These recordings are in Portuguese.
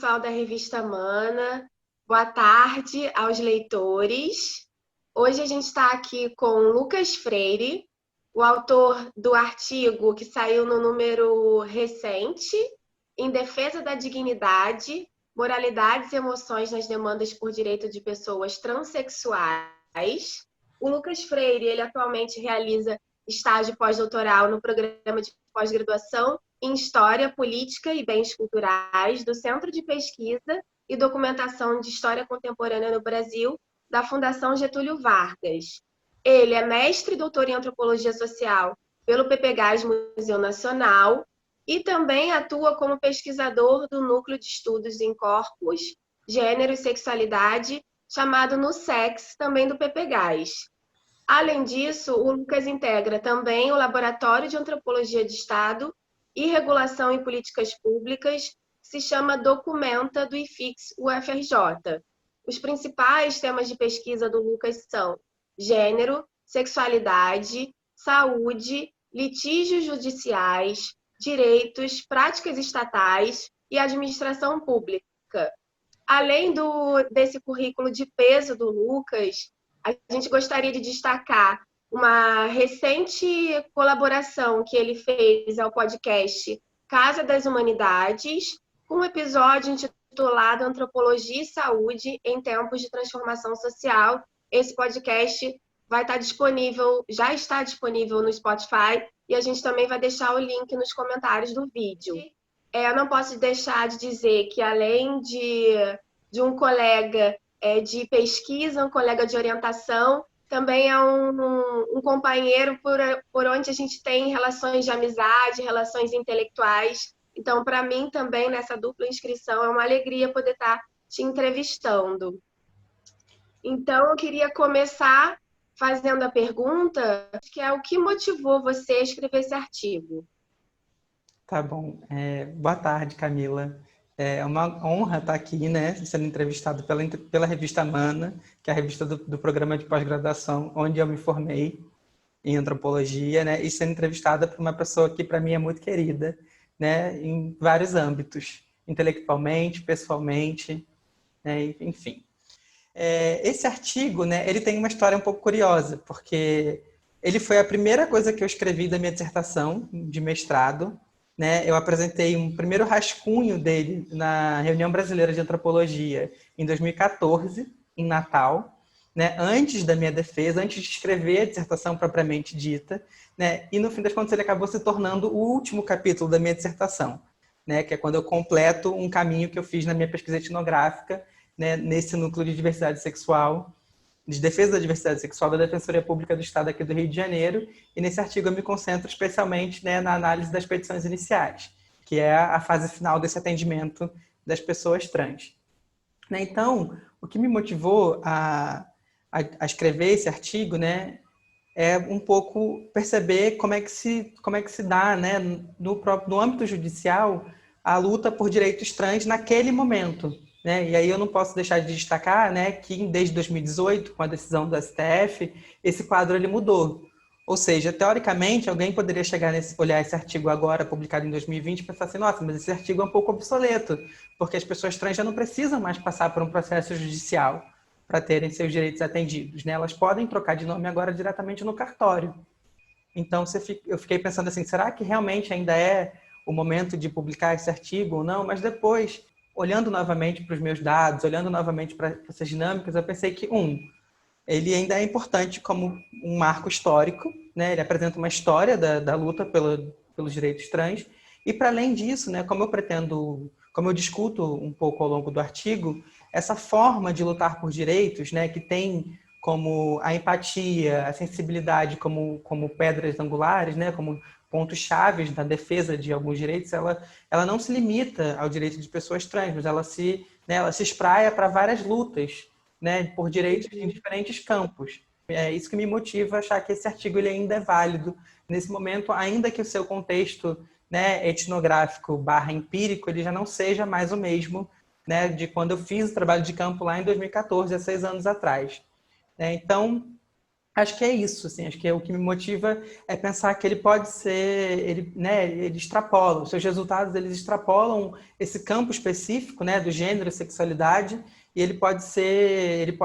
pessoal da Revista Mana. Boa tarde aos leitores. Hoje a gente está aqui com Lucas Freire, o autor do artigo que saiu no número recente, Em Defesa da Dignidade, Moralidades e Emoções nas Demandas por Direito de Pessoas Transsexuais. O Lucas Freire, ele atualmente realiza estágio pós-doutoral no programa de pós-graduação em História, Política e Bens Culturais do Centro de Pesquisa e Documentação de História Contemporânea no Brasil, da Fundação Getúlio Vargas. Ele é mestre e doutor em Antropologia Social pelo PPGás Museu Nacional e também atua como pesquisador do Núcleo de Estudos em Corpos, Gênero e Sexualidade, chamado NUSEX, também do PPGás. Além disso, o Lucas integra também o Laboratório de Antropologia de Estado e Regulação em Políticas Públicas, que se chama Documenta, do IFIX UFRJ. Os principais temas de pesquisa do Lucas são gênero, sexualidade, saúde, litígios judiciais, direitos, práticas estatais e administração pública. Além desse currículo de peso do Lucas, a gente gostaria de destacar uma recente colaboração que ele fez ao podcast Casa das Humanidades, com um episódio intitulado Antropologia e Saúde em Tempos de Transformação Social. Esse podcast vai estar disponível, já está disponível no Spotify, e a gente também vai deixar o link nos comentários do vídeo. Eu não posso deixar de dizer que, além de um colega de pesquisa, um colega de orientação, também é um companheiro por onde a gente tem relações de amizade, relações intelectuais. Então, para mim também, nessa dupla inscrição, é uma alegria poder estar te entrevistando. Então, eu queria começar fazendo a pergunta, que é o que motivou você a escrever esse artigo? Tá bom. Boa tarde, Camila. É uma honra estar aqui, né, sendo entrevistado pela revista Mana, que é a revista do programa de pós-graduação, onde eu me formei em antropologia, né, e sendo entrevistada por uma pessoa que, para mim, é muito querida, né, em vários âmbitos, intelectualmente, pessoalmente, né, enfim. Esse artigo, né, ele tem uma história um pouco curiosa, porque ele foi a primeira coisa que eu escrevi da minha dissertação de mestrado, né? Eu apresentei um primeiro rascunho dele na Reunião Brasileira de Antropologia em 2014, em Natal, né? Antes da minha defesa, antes de escrever a dissertação propriamente dita, né? E no fim das contas ele acabou se tornando o último capítulo da minha dissertação, né? Que é quando eu completo um caminho que eu fiz na minha pesquisa etnográfica, né? Nesse núcleo de diversidade sexual, de defesa da diversidade sexual da Defensoria Pública do Estado aqui do Rio de Janeiro, e nesse artigo eu me concentro especialmente, né, na análise das petições iniciais, que é a fase final desse atendimento das pessoas trans. Né, então, o que me motivou a escrever esse artigo, né, é um pouco perceber como é que se dá, né, no âmbito judicial, a luta por direitos trans naquele momento. Né? E aí eu não posso deixar de destacar, né, que desde 2018, com a decisão do STF, esse quadro ele mudou. Ou seja, teoricamente, alguém poderia olhar esse artigo agora, publicado em 2020, e pensar assim, nossa, mas esse artigo é um pouco obsoleto, porque as pessoas trans já não precisam mais passar por um processo judicial para terem seus direitos atendidos. Né? Elas podem trocar de nome agora diretamente no cartório. Então, eu fiquei pensando assim, será que realmente ainda é o momento de publicar esse artigo ou não? Mas depois, olhando novamente para os meus dados, olhando novamente para essas dinâmicas, eu pensei que, ele ainda é importante como um marco histórico, né? Ele apresenta uma história da luta pelos direitos trans, e para além disso, né, como eu discuto um pouco ao longo do artigo, essa forma de lutar por direitos, né, que tem como a empatia, a sensibilidade como pedras angulares, né, como pontos chaves da defesa de alguns direitos, ela não se limita ao direito de pessoas trans, mas ela se espraia para várias lutas, né, por direitos em diferentes campos. É isso que me motiva a achar que esse artigo ele ainda é válido nesse momento, ainda que o seu contexto, né, etnográfico / empírico ele já não seja mais o mesmo, né, de quando eu fiz o trabalho de campo lá em 2014, há 6 anos atrás. Então, Acho que é isso, assim, acho que o que me motiva é pensar que ele pode ser, ele, né, ele extrapola, os seus resultados eles extrapolam esse campo específico, né, do gênero, sexualidade, e ele pode ser,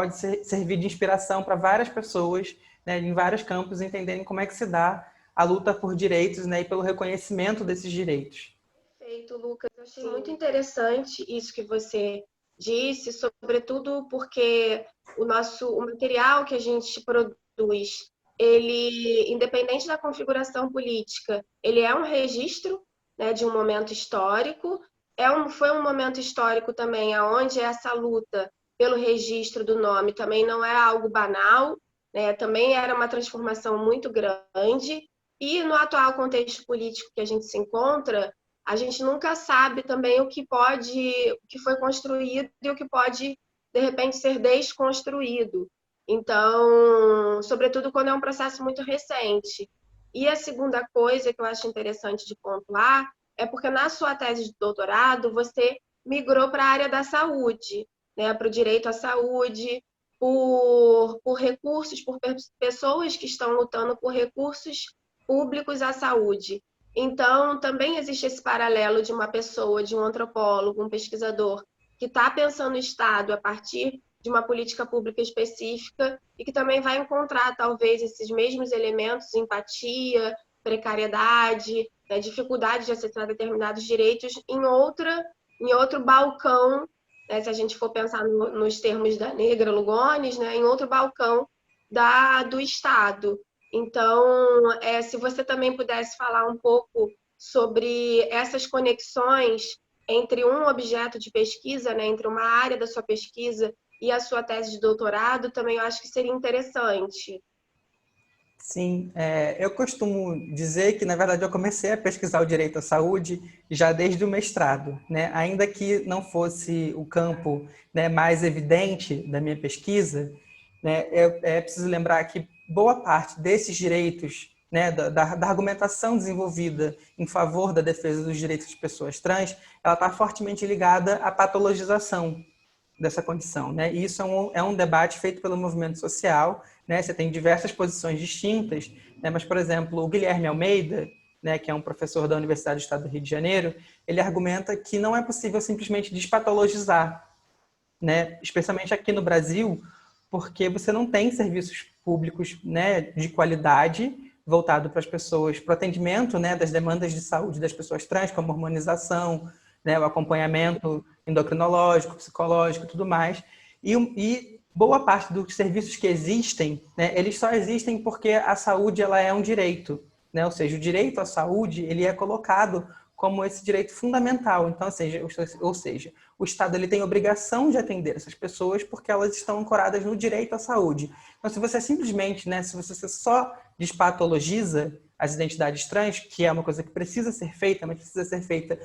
servir de inspiração para várias pessoas, né, em vários campos, entenderem como é que se dá a luta por direitos, né, e pelo reconhecimento desses direitos. Perfeito, Lucas. Eu achei muito interessante isso que você disse, sobretudo porque o material que a gente produz, ele, independente da configuração política, ele é um registro, né, de um momento histórico. Foi um momento histórico também aonde essa luta pelo registro do nome também não é algo banal, né? Também era uma transformação muito grande. E no atual contexto político que a gente se encontra, a gente nunca sabe também o que foi construído e o que pode, de repente, ser desconstruído. Então, sobretudo quando é um processo muito recente. E a segunda coisa que eu acho interessante de pontuar é porque na sua tese de doutorado você migrou para a área da saúde, né, para o direito à saúde, por recursos, por pessoas que estão lutando por recursos públicos à saúde. Então, também existe esse paralelo de uma pessoa, de um antropólogo, um pesquisador, que está pensando o Estado a partir de uma política pública específica e que também vai encontrar, talvez, esses mesmos elementos, empatia, precariedade, né, dificuldade de acessar determinados direitos em outro balcão, né, se a gente for pensar nos termos da Negra Lugones, né, em outro balcão do Estado. Então, se você também pudesse falar um pouco sobre essas conexões entre um objeto de pesquisa, né, entre uma área da sua pesquisa e a sua tese de doutorado, também eu acho que seria interessante. Sim, eu costumo dizer que, na verdade, eu comecei a pesquisar o direito à saúde já desde o mestrado, né? Ainda que não fosse o campo, né, mais evidente da minha pesquisa, né, é preciso lembrar que boa parte desses direitos, né, da argumentação desenvolvida em favor da defesa dos direitos de pessoas trans, ela está fortemente ligada à patologização dessa condição, né? E isso é um debate feito pelo movimento social, né? Você tem diversas posições distintas, né? Mas, por exemplo, o Guilherme Almeida, né, que é um professor da Universidade do Estado do Rio de Janeiro, ele argumenta que não é possível simplesmente despatologizar, né? Especialmente aqui no Brasil, porque você não tem serviços públicos, né, de qualidade voltado para as pessoas, para o atendimento, né, das demandas de saúde das pessoas trans, como hormonização, né, o acompanhamento endocrinológico, psicológico e tudo mais. E boa parte dos serviços que existem, né, eles só existem porque a saúde ela é um direito, né? Ou seja, o direito à saúde ele é colocado como esse direito fundamental. Então, ou seja, o Estado ele tem obrigação de atender essas pessoas porque elas estão ancoradas no direito à saúde. Então, se você simplesmente, né, se você só despatologiza as identidades trans, que é uma coisa que precisa ser feita, mas precisa ser feita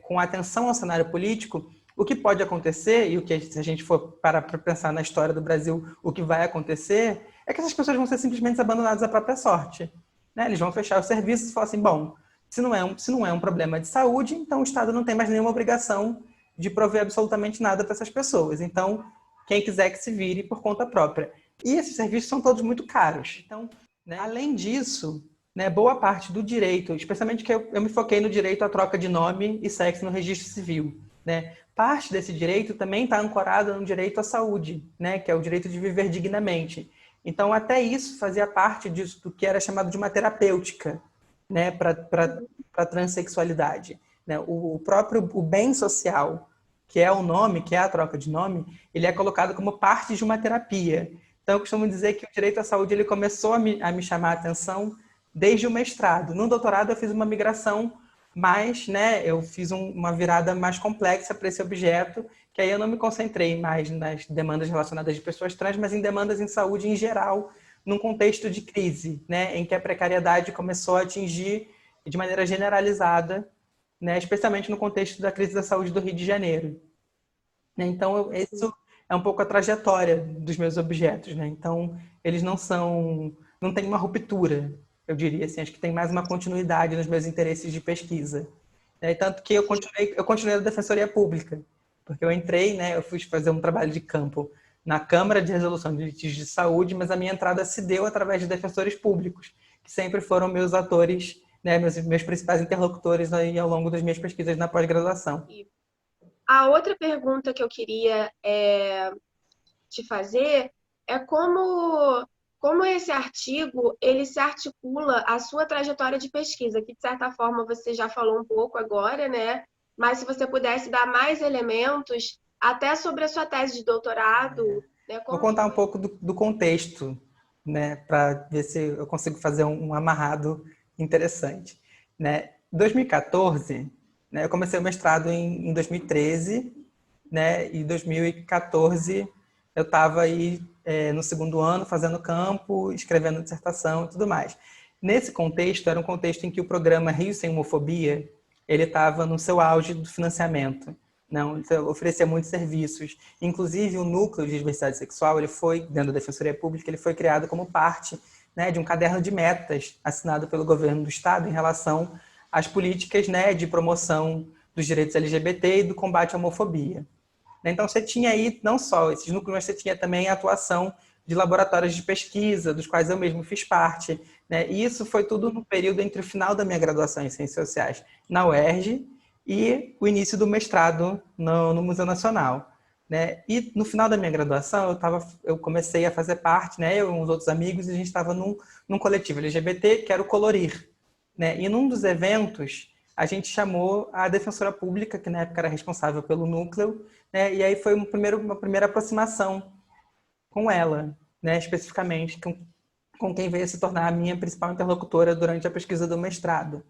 com atenção ao cenário político, o que pode acontecer, e o que se a gente for para pensar na história do Brasil, o que vai acontecer, é que essas pessoas vão ser simplesmente abandonadas à própria sorte. Né? Eles vão fechar os serviços e falar assim, bom, se não é um problema de saúde, então o Estado não tem mais nenhuma obrigação de prover absolutamente nada para essas pessoas. Então, quem quiser que se vire por conta própria. E esses serviços são todos muito caros. Então, né, além disso, né, boa parte do direito, especialmente que eu me foquei no direito à troca de nome e sexo no registro civil, né? Parte desse direito também está ancorada no direito à saúde, né, que é o direito de viver dignamente. Então, até isso fazia parte disso, do que era chamado de uma terapêutica, né, para a transexualidade. Né? O bem social, que é o nome, que é a troca de nome, ele é colocado como parte de uma terapia. Então, eu costumo dizer que o direito à saúde ele começou a me chamar a atenção desde o mestrado. No doutorado, eu fiz uma migração mais, né, eu fiz uma virada mais complexa para esse objeto, que aí eu não me concentrei mais nas demandas relacionadas de pessoas trans, mas em demandas em saúde em geral, num contexto de crise, né, em que a precariedade começou a atingir de maneira generalizada, né, especialmente no contexto da crise da saúde do Rio de Janeiro. Então, isso é um pouco a trajetória dos meus objetos. Né? Então, eles não têm uma ruptura, eu diria assim, acho que tem mais uma continuidade nos meus interesses de pesquisa. Né? Tanto que eu continuei na Defensoria Pública, porque eu entrei, né, eu fui fazer um trabalho de campo na Câmara de Resolução de Litígios de Saúde, mas a minha entrada se deu através de defensores públicos, que sempre foram meus atores, né, meus principais interlocutores aí ao longo das minhas pesquisas na pós-graduação. A outra pergunta que eu queria te fazer é como esse artigo ele se articula à sua trajetória de pesquisa, que de certa forma você já falou um pouco agora, né? Mas se você pudesse dar mais elementos, até sobre a sua tese de doutorado, né? Vou contar um pouco do contexto, né, para ver se eu consigo fazer um amarrado interessante. Né? Em 2014, né, eu comecei o mestrado em 2013, né, e em 2014 eu estava aí no segundo ano fazendo campo, escrevendo dissertação e tudo mais. Nesse contexto, era um contexto em que o programa Rio Sem Homofobia ele estava no seu auge do financiamento. Não, oferecia muitos serviços. Inclusive, o núcleo de diversidade sexual, ele foi, dentro da Defensoria Pública, ele foi criado como parte, né, de um caderno de metas assinado pelo governo do Estado em relação às políticas, né, de promoção dos direitos LGBT e do combate à homofobia. Então, você tinha aí não só esses núcleos, mas você tinha também a atuação de laboratórios de pesquisa, dos quais eu mesmo fiz parte. Né? E isso foi tudo no período entre o final da minha graduação em Ciências Sociais na UERJ e o início do mestrado no Museu Nacional. Né? E no final da minha graduação, eu comecei a fazer parte, né, eu e uns outros amigos, e a gente estava num coletivo LGBT, que era o Colorir. Né? E num dos eventos, a gente chamou a defensora pública, que na época era responsável pelo núcleo, né? E aí foi uma primeira aproximação com ela, né? Especificamente com quem veio se tornar a minha principal interlocutora durante a pesquisa do mestrado.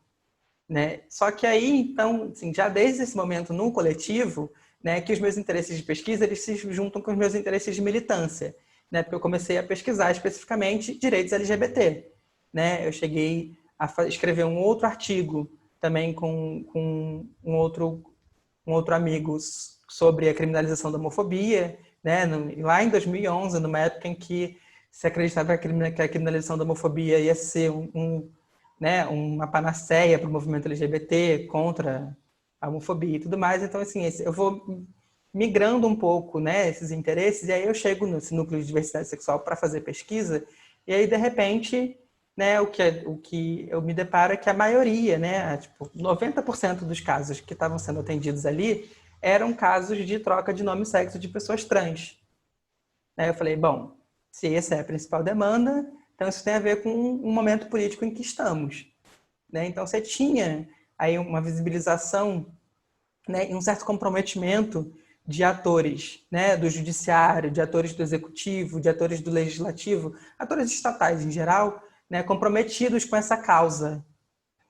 Né? Só que aí, então, assim, já desde esse momento no coletivo, né, que os meus interesses de pesquisa eles se juntam com os meus interesses de militância, né? Porque eu comecei a pesquisar especificamente direitos LGBT. Né? Eu cheguei a escrever um outro artigo também com um outro amigo sobre a criminalização da homofobia, né? Lá em 2011, numa época em que se acreditava que a criminalização da homofobia ia ser né, uma panaceia para o movimento LGBT contra a homofobia e tudo mais. Então, assim, eu vou migrando um pouco, né, esses interesses, e aí eu chego nesse núcleo de diversidade sexual para fazer pesquisa, e aí, de repente, né, o que eu me deparo é que a maioria, né, tipo, 90% dos casos que estavam sendo atendidos ali eram casos de troca de nome e sexo de pessoas trans. Aí eu falei, bom, se essa é a principal demanda, então isso tem a ver com um momento político em que estamos. Né? Então você tinha aí uma visibilização, né, e um certo comprometimento de atores, né, do judiciário, de atores do executivo, de atores do legislativo, atores estatais em geral, né, comprometidos com essa causa,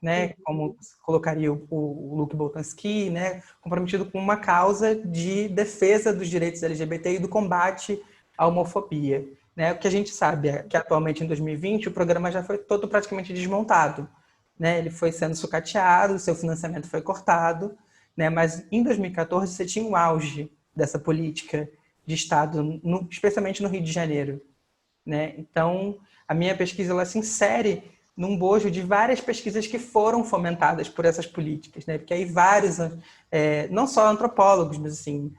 né, como colocaria o Luc Boltanski, né, comprometido com uma causa de defesa dos direitos LGBT e do combate à homofobia. Né? O que a gente sabe é que atualmente em 2020 o programa já foi todo praticamente desmontado. Né? Ele foi sendo sucateado, seu financiamento foi cortado, né? Mas em 2014 você tinha o auge dessa política de Estado, especialmente no Rio de Janeiro. Né? Então, a minha pesquisa ela se insere num bojo de várias pesquisas que foram fomentadas por essas políticas, né? Porque aí vários, não só antropólogos, mas assim,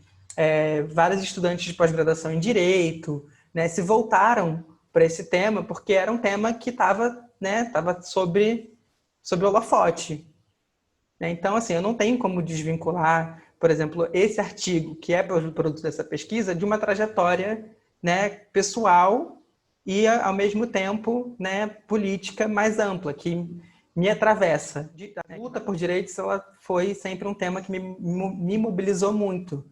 vários estudantes de pós-graduação em Direito, né, se voltaram para esse tema, porque era um tema que estava, né, sobre holofote. Né? Então, assim, eu não tenho como desvincular, por exemplo, esse artigo, que é produto dessa pesquisa, de uma trajetória, né, pessoal e, ao mesmo tempo, né, política mais ampla, que me atravessa. A luta por direitos ela foi sempre um tema que me mobilizou muito.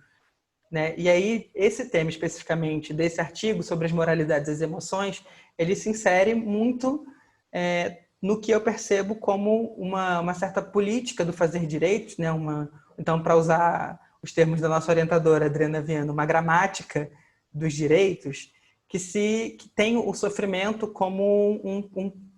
Né? E aí, esse tema especificamente desse artigo sobre as moralidades e as emoções, ele se insere muito no que eu percebo como uma certa política do fazer direitos, né? Então, para usar os termos da nossa orientadora, Adriana Viana, uma gramática dos direitos, que tem o sofrimento como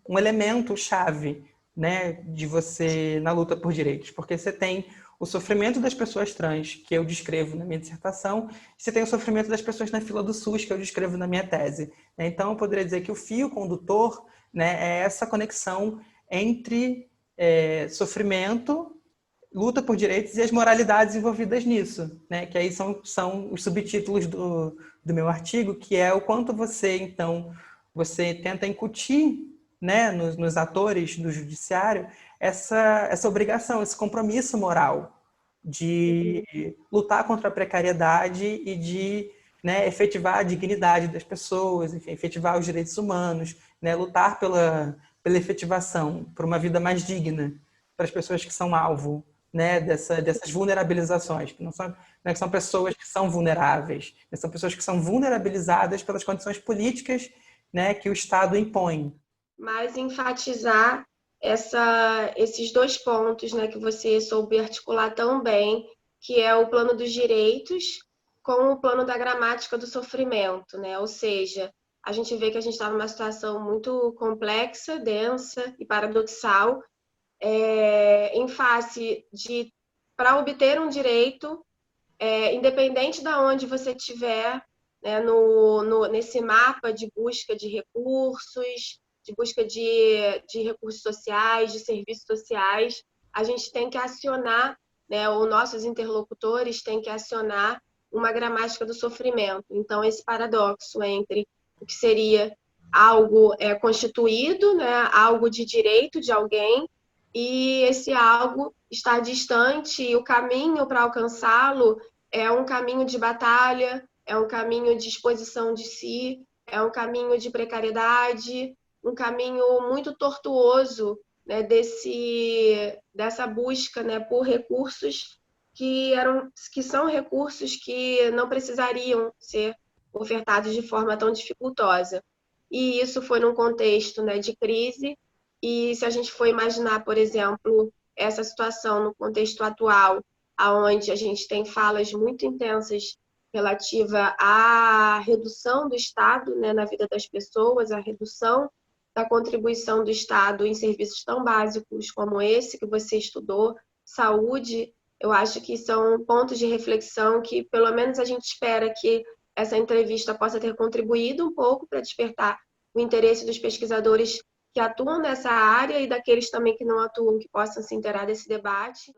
um elemento chave, né, de você na luta por direitos, porque você tem o sofrimento das pessoas trans, que eu descrevo na minha dissertação, e você tem o sofrimento das pessoas na fila do SUS, que eu descrevo na minha tese. Então, eu poderia dizer que o fio condutor, né, é essa conexão entre sofrimento luta por direitos e as moralidades envolvidas nisso, né? Que aí são os subtítulos do meu artigo, que é o quanto você, então, você tenta incutir, né, nos atores do judiciário essa obrigação, esse compromisso moral de lutar contra a precariedade e de, né, efetivar a dignidade das pessoas, enfim, efetivar os direitos humanos, né, lutar pela efetivação, por uma vida mais digna para as pessoas que são alvo, né, dessas vulnerabilizações, que não são, né, que são pessoas que são vulneráveis, são pessoas que são vulnerabilizadas pelas condições políticas, né, que o Estado impõe. Mas enfatizar esses dois pontos, né, que você soube articular tão bem, que é o plano dos direitos com o plano da gramática do sofrimento, né? Ou seja, a gente vê que a gente estava numa situação muito complexa, densa e paradoxal, em face de, para obter um direito, independente de onde você estiver, né, nesse mapa de busca de recursos, de busca de recursos sociais, de serviços sociais, a gente tem que acionar, né, os nossos interlocutores têm que acionar uma gramática do sofrimento. Então, esse paradoxo entre o que seria algo constituído, né, algo de direito de alguém, e esse algo está distante, e o caminho para alcançá-lo é um caminho de batalha, é um caminho de exposição de si, é um caminho de precariedade, um caminho muito tortuoso, né, dessa busca, né, por recursos que são recursos que não precisariam ser ofertados de forma tão dificultosa. E isso foi num contexto, né, de crise. E se a gente for imaginar, por exemplo, essa situação no contexto atual, aonde a gente tem falas muito intensas relativa à redução do Estado, né, na vida das pessoas, a redução da contribuição do Estado em serviços tão básicos como esse que você estudou, saúde, eu acho que são pontos de reflexão que, pelo menos, a gente espera que essa entrevista possa ter contribuído um pouco para despertar o interesse dos pesquisadores que atuam nessa área e daqueles também que não atuam, que possam se inteirar desse debate.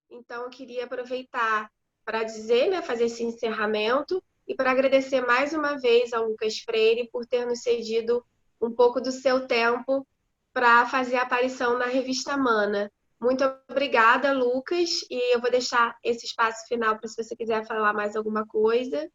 Então, eu queria aproveitar para dizer, né, fazer esse encerramento e para agradecer mais uma vez ao Lucas Freire por ter nos cedido um pouco do seu tempo para fazer a aparição na revista Mana. Muito obrigada, Lucas, e eu vou deixar esse espaço final para se você quiser falar mais alguma coisa.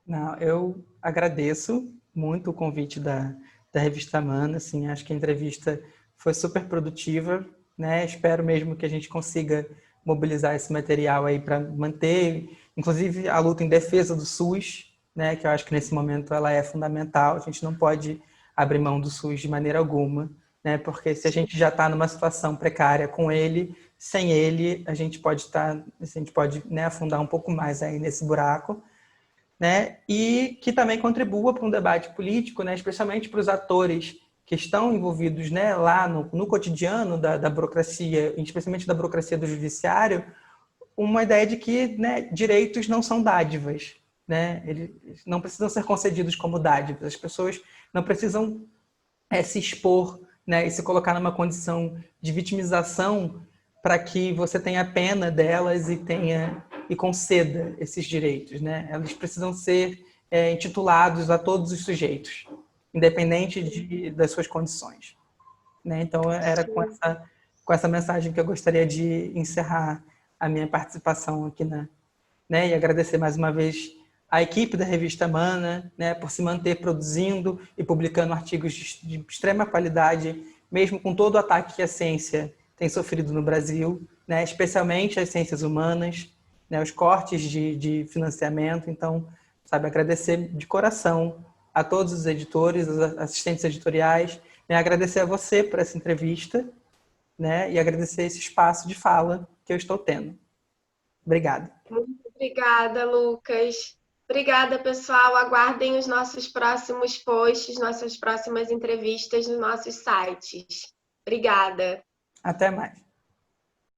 Não, eu agradeço muito o convite da revista Mana, assim, acho que a entrevista foi super produtiva, né? Espero mesmo que a gente consiga mobilizar esse material aí para manter, inclusive, a luta em defesa do SUS, né? Que eu acho que nesse momento ela é fundamental. A gente não pode abrir mão do SUS de maneira alguma, né? Porque se a gente já está numa situação precária com ele, sem ele a gente pode né, afundar um pouco mais aí nesse buraco. Né? E que também contribua para um debate político, né? Especialmente para os atores que estão envolvidos, né, lá no cotidiano da burocracia, especialmente da burocracia do judiciário, uma ideia de que, né, direitos não são dádivas, né? Eles não precisam ser concedidos como dádivas. As pessoas não precisam se expor, né, e se colocar numa condição de vitimização para que você tenha pena delas e conceda esses direitos, né? Eles precisam ser intitulados a todos os sujeitos, independente das suas condições, né? Então era com essa mensagem que eu gostaria de encerrar a minha participação aqui né? E agradecer mais uma vez a equipe da revista Mana, né, por se manter produzindo e publicando artigos de extrema qualidade, mesmo com todo o ataque que a ciência tem sofrido no Brasil, né, especialmente as ciências humanas, né, os cortes de financiamento. Então, sabe, agradecer de coração a todos os editores, os assistentes editoriais, né, agradecer a você por essa entrevista, né, e agradecer esse espaço de fala que eu estou tendo. Obrigado. Muito obrigada, Lucas. Obrigada, pessoal. Aguardem os nossos próximos posts, nossas próximas entrevistas nos nossos sites. Obrigada. Até mais.